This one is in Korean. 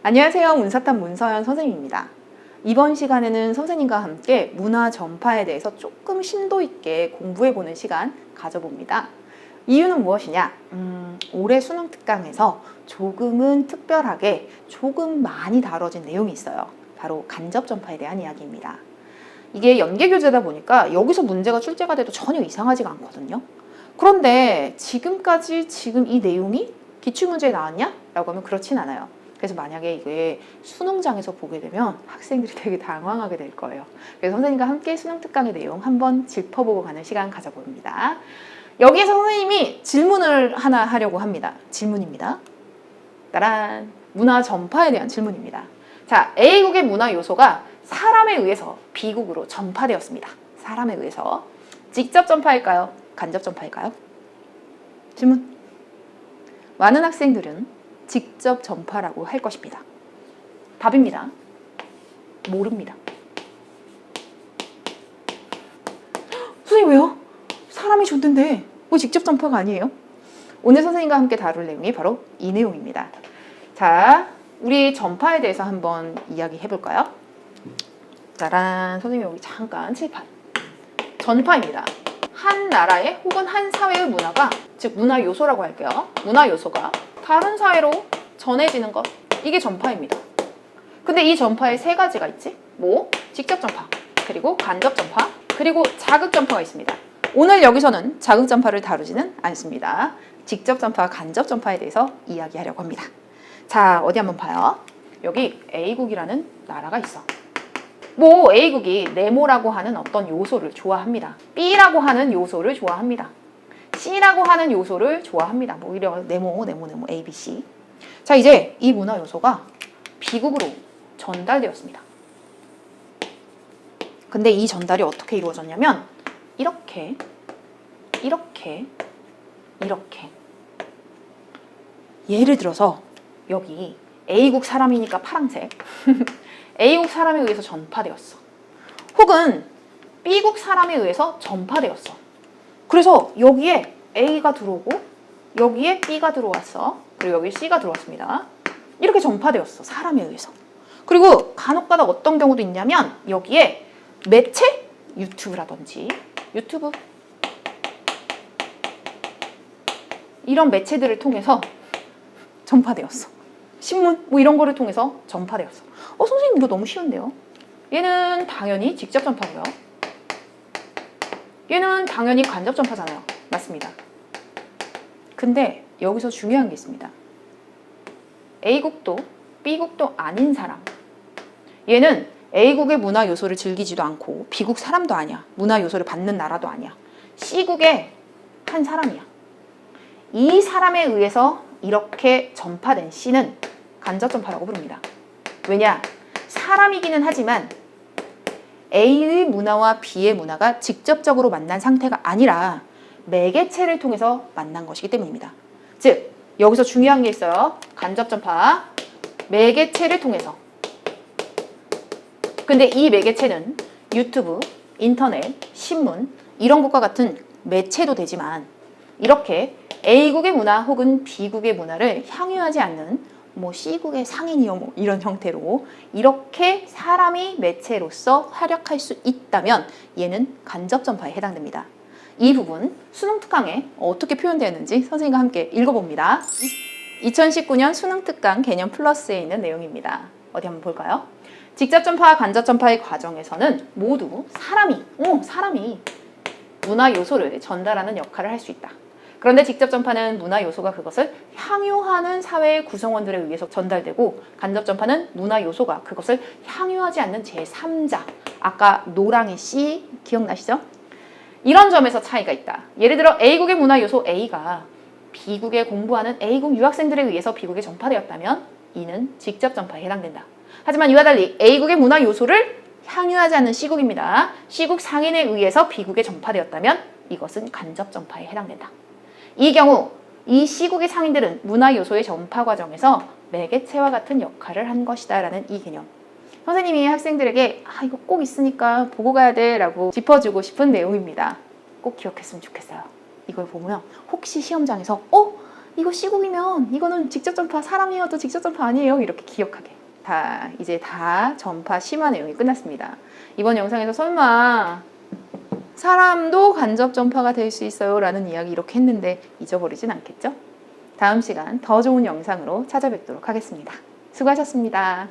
안녕하세요. 문사탐 문서연 선생님입니다. 이번 시간에는 선생님과 함께 문화 전파에 대해서 조금 심도 있게 공부해보는 시간 가져봅니다. 이유는 무엇이냐? 올해 수능 특강에서 조금은 특별하게 조금 많이 다뤄진 내용이 있어요. 바로 간접 전파에 대한 이야기입니다. 이게 연계 교재다 보니까 여기서 문제가 출제가 돼도 전혀 이상하지가 않거든요. 그런데 지금까지 이 내용이 기출문제에 나왔냐? 라고 하면 그렇진 않아요. 그래서 만약에 이게 수능장에서 보게 되면 학생들이 되게 당황하게 될 거예요. 그래서 선생님과 함께 수능 특강의 내용 한번 짚어보고 가는 시간 가져봅니다. 여기에서 선생님이 질문을 하나 하려고 합니다. 질문입니다. 따란! 문화 전파에 대한 질문입니다. 자, A국의 문화 요소가 사람에 의해서 B국으로 전파되었습니다. 사람에 의해서. 직접 전파일까요? 간접 전파일까요? 질문. 많은 학생들은 직접 전파라고 할 것입니다. 답입니다. 모릅니다. 선생님 왜요? 사람이 줬는데 뭐 직접 전파가 아니에요? 오늘 선생님과 함께 다룰 내용이 바로 이 내용입니다. 자, 우리 전파에 대해서 한번 이야기해 볼까요? 짜란, 선생님 여기 잠깐 칠판. 전파입니다. 한 나라의 혹은 한 사회의 문화가, 즉 문화 요소라고 할게요. 문화 요소가 다른 사회로 전해지는 것, 이게 전파입니다. 근데 이 전파에 세 가지가 있지? 뭐? 직접 전파, 그리고 간접 전파, 그리고 자극 전파가 있습니다. 오늘 여기서는 자극 전파를 다루지는 않습니다. 직접 전파, 간접 전파에 대해서 이야기하려고 합니다. 자, 어디 한번 봐요. 여기 A국이라는 나라가 있어. 뭐 A국이 네모라고 하는 어떤 요소를 좋아합니다. B라고 하는 요소를 좋아합니다. C라고 하는 요소를 좋아합니다. 뭐 이런 네모, A, B, C. 자, 이제 이 문화 요소가 B국으로 전달되었습니다. 근데 이 전달이 어떻게 이루어졌냐면 이렇게. 예를 들어서 여기 A국 사람이니까 파란색. A국 사람에 의해서 전파되었어. 혹은 B국 사람에 의해서 전파되었어. 그래서 여기에 A가 들어오고 여기에 B가 들어왔어. 그리고 여기 C가 들어왔습니다. 이렇게 전파되었어. 사람에 의해서. 그리고 간혹가다 어떤 경우도 있냐면 여기에 매체? 유튜브라든지 유튜브 이런 매체들을 통해서 전파되었어. 신문 뭐 이런 거를 통해서 전파되었어. 선생님 이거 너무 쉬운데요? 얘는 당연히 직접 전파고요. 얘는 당연히 간접 전파잖아요. 맞습니다. 근데 여기서 중요한 게 있습니다. A국도 B국도 아닌 사람. 얘는 A국의 문화 요소를 즐기지도 않고 B국 사람도 아니야. 문화 요소를 받는 나라도 아니야. C국의 한 사람이야. 이 사람에 의해서 이렇게 전파된 C는 간접 전파라고 부릅니다. 왜냐? 사람이기는 하지만 A의 문화와 B의 문화가 직접적으로 만난 상태가 아니라 매개체를 통해서 만난 것이기 때문입니다. 즉, 여기서 중요한 게 있어요. 간접 전파. 매개체를 통해서. 근데 이 매개체는 유튜브, 인터넷, 신문 이런 것과 같은 매체도 되지만 이렇게 A국의 문화 혹은 B국의 문화를 향유하지 않는 뭐 C국의 상인이요 뭐 이런 형태로 이렇게 사람이 매체로서 활약할 수 있다면 얘는 간접 전파에 해당됩니다. 이 부분 수능 특강에 어떻게 표현되었는지 선생님과 함께 읽어봅니다. 2019년 수능 특강 개념 플러스에 있는 내용입니다. 어디 한번 볼까요? 직접 전파와 간접 전파의 과정에서는 모두 사람이 문화 요소를 전달하는 역할을 할 수 있다. 그런데 직접 전파는 문화 요소가 그것을 향유하는 사회의 구성원들에 의해서 전달되고 간접 전파는 문화 요소가 그것을 향유하지 않는 제3자. 아까 노랑의 C 기억나시죠? 이런 점에서 차이가 있다. 예를 들어 A국의 문화 요소 A가 B국에 공부하는 A국 유학생들에 의해서 B국에 전파되었다면 이는 직접 전파에 해당된다. 하지만 이와 달리 A국의 문화 요소를 향유하지 않는 C국입니다. C국 상인에 의해서 B국에 전파되었다면 이것은 간접 전파에 해당된다. 이 경우 이 C국의 상인들은 문화 요소의 전파 과정에서 매개체와 같은 역할을 한 것이다 라는 이 개념. 선생님이 학생들에게 이거 꼭 있으니까 보고 가야 돼 라고 짚어주고 싶은 내용입니다. 꼭 기억했으면 좋겠어요. 이걸 보면 혹시 시험장에서 이거 시국이면 이거는 직접 전파, 사람이어도 직접 전파 아니에요. 이렇게 기억하게. 자, 이제 다 전파 심화 내용이 끝났습니다. 이번 영상에서 설마 사람도 간접 전파가 될 수 있어요 라는 이야기 이렇게 했는데 잊어버리진 않겠죠? 다음 시간 더 좋은 영상으로 찾아뵙도록 하겠습니다. 수고하셨습니다.